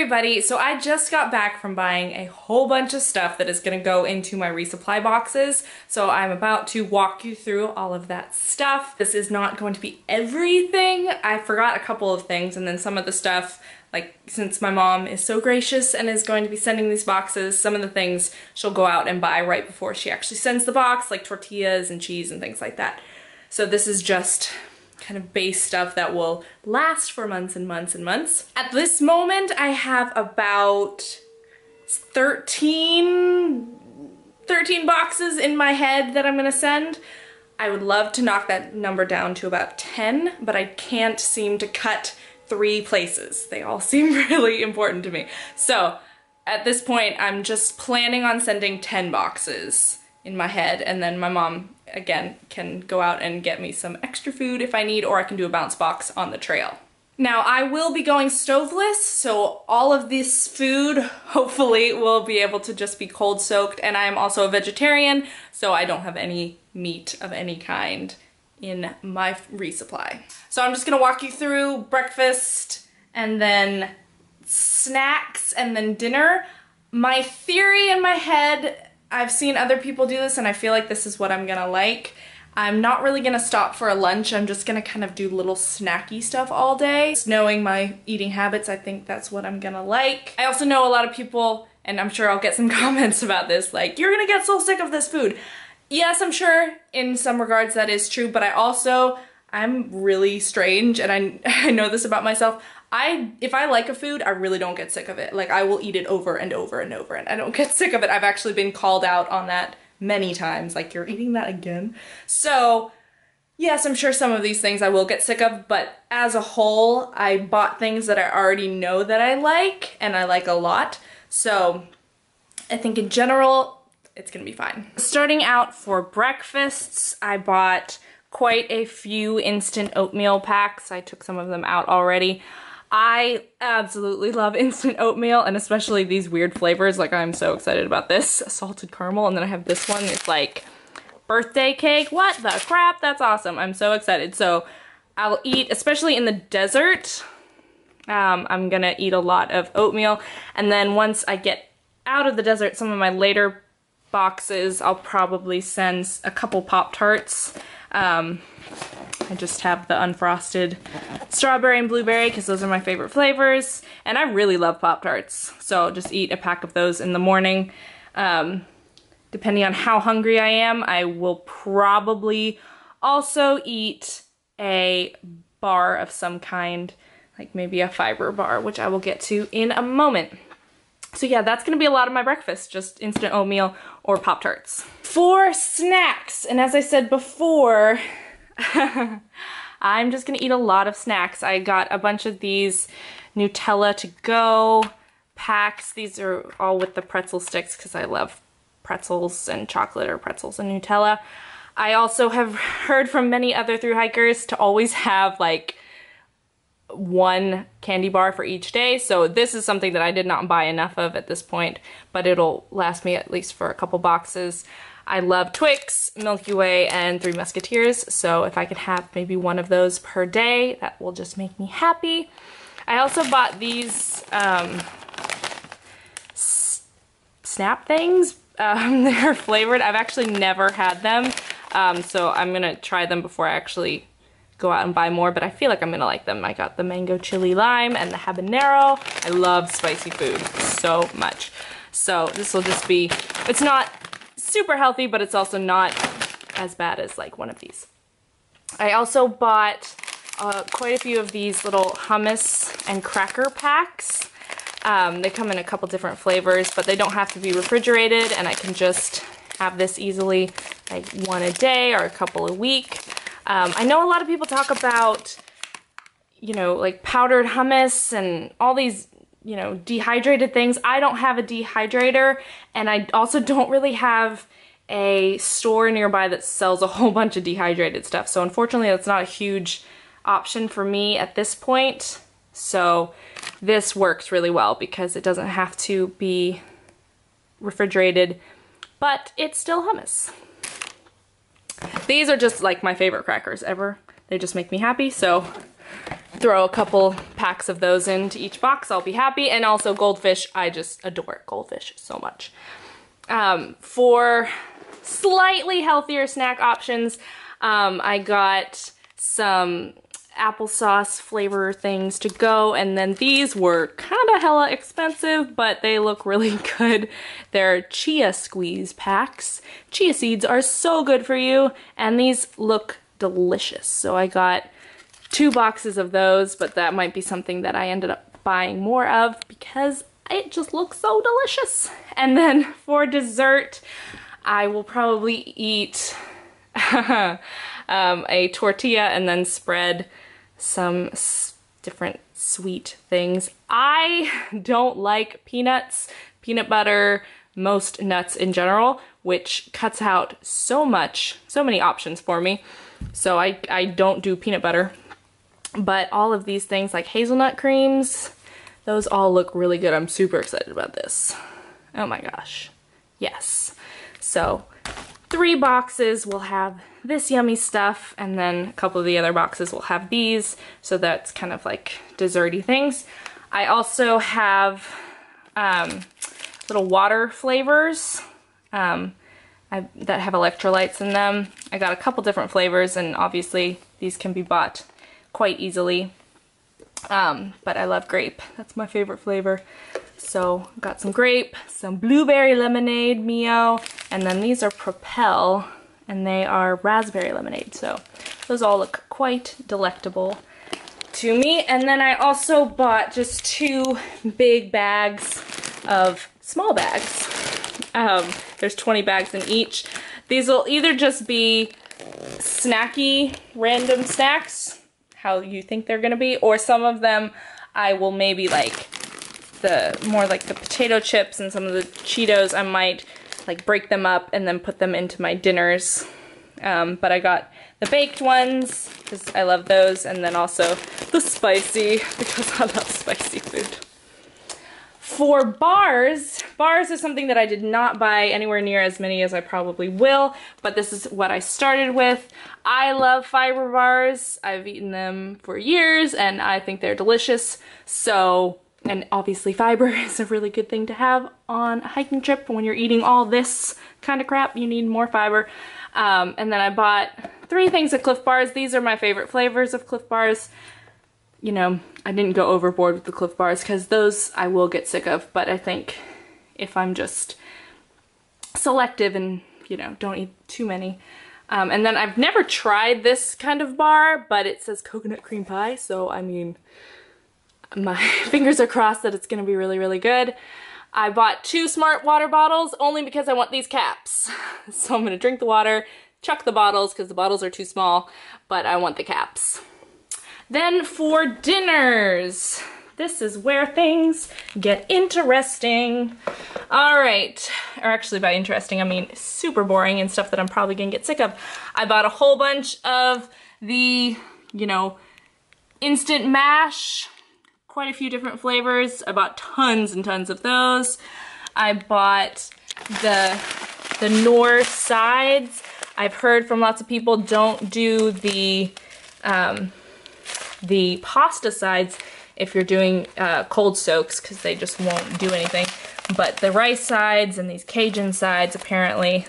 everybody, so I just got back from buying a whole bunch of stuff that is going to go into my resupply boxes, so I'm about to walk you through all of that stuff. This is not going to be everything. I forgot a couple of things, and then some of the stuff, like since my mom is so gracious and is going to be sending these boxes, some of the things she'll go out and buy right before she actually sends the box, like tortillas and cheese and things like that. So this is just kind of base stuff that will last for months and months and months. At this moment, I have about 13 boxes in my head that I'm gonna send. I would love to knock that number down to about 10, but I can't seem to cut 3 places. They all seem really important to me. So at this point, I'm just planning on sending 10 boxes in my head, and then my mom again can go out and get me some extra food if I need, or I can do a bounce box on the trail. Now I will be going stoveless, so all of this food hopefully will be able to just be cold soaked, and I am also a vegetarian, so I don't have any meat of any kind in my resupply. So I'm just gonna walk you through breakfast and then snacks and then dinner. My theory in my head, I've seen other people do this and I feel like this is what I'm gonna like. I'm not really gonna stop for a lunch. I'm just gonna kind of do little snacky stuff all day. Just knowing my eating habits, I think that's what I'm gonna like. I also know a lot of people, and I'm sure I'll get some comments about this, like, you're gonna get so sick of this food. Yes, I'm sure in some regards that is true, but I'm really strange, and I know this about myself. If I like a food, I really don't get sick of it. Like, I will eat it over and over and over, and I don't get sick of it. I've actually been called out on that many times, like, you're eating that again? So, yes, I'm sure some of these things I will get sick of, but as a whole, I bought things that I already know that I like, and I like a lot. So, I think in general, it's gonna be fine. Starting out for breakfasts, I bought quite a few instant oatmeal packs. I took some of them out already. I absolutely love instant oatmeal, and especially these weird flavors. Like, I'm so excited about this salted caramel, and then I have this one. It's like birthday cake. What the crap? That's awesome. I'm so excited. So I'll eat, especially in the desert, I'm gonna eat a lot of oatmeal, and then once I get out of the desert, some of my later boxes, I'll probably send a couple Pop-Tarts. I just have the unfrosted strawberry and blueberry because those are my favorite flavors, and I really love Pop-Tarts, so just eat a pack of those in the morning. Depending on how hungry I am, I will probably also eat a bar of some kind, like maybe a fiber bar, which I will get to in a moment. So yeah, that's gonna be a lot of my breakfast, just instant oatmeal or Pop-Tarts. For snacks, and as I said before, I'm just gonna eat a lot of snacks. I got a bunch of these Nutella to go packs. These are all with the pretzel sticks because I love pretzels and chocolate, or pretzels and Nutella. I also have heard from many other thru hikers to always have like one candy bar for each day, so this is something that I did not buy enough of at this point, but it'll last me at least for a couple boxes. I love Twix, Milky Way, and Three Musketeers, so if I could have maybe one of those per day, that will just make me happy. I also bought these snap things. They're flavored. I've actually never had them, so I'm gonna try them before I actually go out and buy more, but I feel like I'm gonna like them. I got the mango chili lime and the habanero. I love spicy food so much. So this will just be, it's not super healthy, but it's also not as bad as like one of these. I also bought quite a few of these little hummus and cracker packs. They come in a couple different flavors, but they don't have to be refrigerated, and I can just have this easily, like one a day or a couple a week. I know a lot of people talk about, you know, like powdered hummus and all these, you know, dehydrated things. I don't have a dehydrator, and I also don't really have a store nearby that sells a whole bunch of dehydrated stuff. So unfortunately, that's not a huge option for me at this point. So this works really well because it doesn't have to be refrigerated, but it's still hummus. These are just like my favorite crackers ever. They just make me happy, so throw a couple packs of those into each box, I'll be happy. And also goldfish, I just adore goldfish so much. For slightly healthier snack options, I got some applesauce flavor things to go, and then these were kind of hella expensive, but they look really good. They're chia squeeze packs. Chia seeds are so good for you, and these look delicious. So I got 2 boxes of those, but that might be something that I ended up buying more of because it just looks so delicious. And then for dessert, I will probably eat a tortilla and then spread some different sweet things. I don't like peanuts, peanut butter, most nuts in general, which cuts out so many options for me. So I don't do peanut butter. But all of these things like hazelnut creams, those all look really good. I'm super excited about this. Oh my gosh. Yes. So 3 boxes will have this yummy stuff, and then a couple of the other boxes will have these. So that's kind of like desserty things. I also have little water flavors that have electrolytes in them. I got a couple different flavors, and obviously these can be bought quite easily. But I love grape. That's my favorite flavor. So got some grape, some blueberry lemonade Mio, and then these are Propel, and they are raspberry lemonade. So those all look quite delectable to me. And then I also bought just 2 big bags of small bags. There's 20 bags in each. These will either just be snacky, random snacks, how you think they're gonna be, or some of them I will maybe like more like the potato chips and some of the Cheetos, I might like break them up and then put them into my dinners. But I got the baked ones because I love those, and then also the spicy because I love spicy food. For bars are something that I did not buy anywhere near as many as I probably will, but this is what I started with. I love fiber bars. I've eaten them for years and I think they're delicious. So, and obviously fiber is a really good thing to have on a hiking trip. When you're eating all this kind of crap, you need more fiber. And then I bought 3 things of Cliff Bars. These are my favorite flavors of Cliff Bars. You know, I didn't go overboard with the Cliff Bars because those I will get sick of, but I think if I'm just selective and, you know, don't eat too many. And then I've never tried this kind of bar, but it says coconut cream pie, so I mean, my fingers are crossed that it's gonna be really, really good. I bought 2 smart water bottles only because I want these caps. So I'm gonna drink the water, chuck the bottles because the bottles are too small, but I want the caps. Then for dinners, this is where things get interesting. All right, or actually by interesting, I mean super boring and stuff that I'm probably gonna get sick of. I bought a whole bunch of the, you know, instant mash, quite a few different flavors. I bought tons and tons of those. I bought the Knorr sides. I've heard from lots of people don't do the pasta sides if you're doing cold soaks because they just won't do anything. But the rice sides and these Cajun sides apparently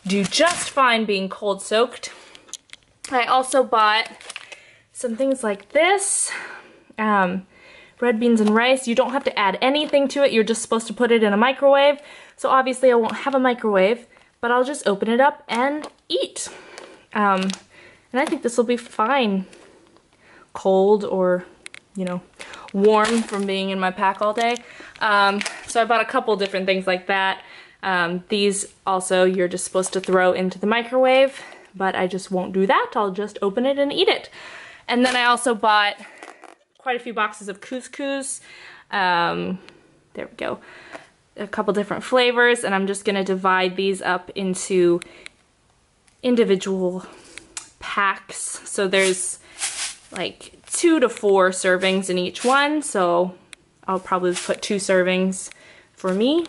do just fine being cold soaked. I also bought some things like this. Red beans and rice. You don't have to add anything to it. You're just supposed to put it in a microwave. So obviously I won't have a microwave, but I'll just open it up and eat. And I think this will be fine. Cold or, you know, warm from being in my pack all day. So I bought a couple different things like that. These also you're just supposed to throw into the microwave, but I just won't do that. I'll just open it and eat it. And then I also bought quite a few boxes of couscous. There we go. A couple different flavors, and I'm just gonna divide these up into individual packs. So there's like 2 to 4 servings in each one, so I'll probably put 2 servings for me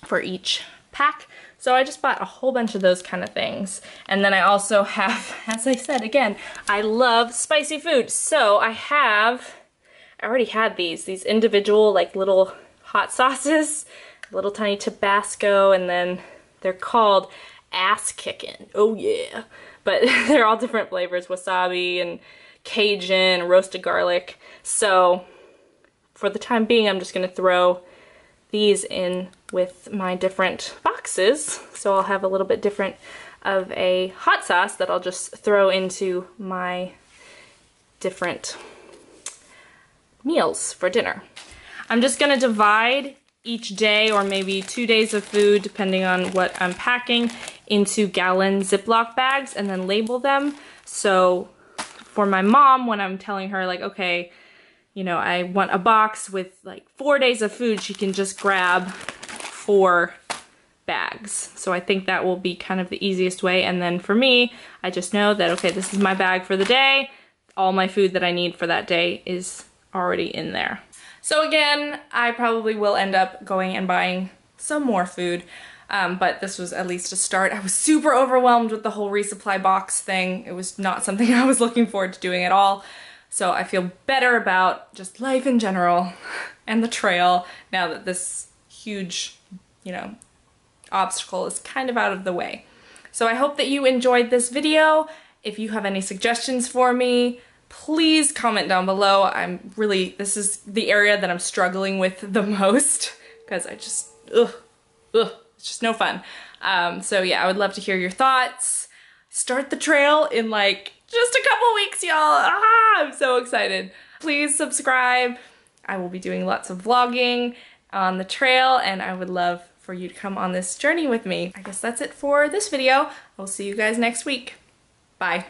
for each pack. So I just bought a whole bunch of those kind of things. And then I also have, as I said, again, I love spicy food. So I already had these individual like little hot sauces, little tiny Tabasco, and then they're called Ass Kickin'. Oh yeah. But they're all different flavors, wasabi and Cajun, roasted garlic. So for the time being, I'm just gonna throw these in with my different boxes. So I'll have a little bit different of a hot sauce that I'll just throw into my different meals for dinner. I'm just gonna divide each day, or maybe 2 days of food, depending on what I'm packing, into gallon Ziploc bags and then label them. So for my mom, when I'm telling her like, okay, you know, I want a box with like 4 days of food, she can just grab 4 bags. So I think that will be kind of the easiest way. And then for me, I just know that, okay, this is my bag for the day. All my food that I need for that day is already in there. So again, I probably will end up going and buying some more food, but this was at least a start. I was super overwhelmed with the whole resupply box thing. It was not something I was looking forward to doing at all. So I feel better about just life in general and the trail now that this huge, you know, obstacle is kind of out of the way. So I hope that you enjoyed this video. If you have any suggestions for me, please comment down below. This is the area that I'm struggling with the most because I just, it's just no fun. So yeah, I would love to hear your thoughts. Start the trail in like just a couple weeks, y'all. I'm so excited. Please subscribe. I will be doing lots of vlogging on the trail, and I would love for you to come on this journey with me. I guess that's it for this video. I'll see you guys next week. Bye.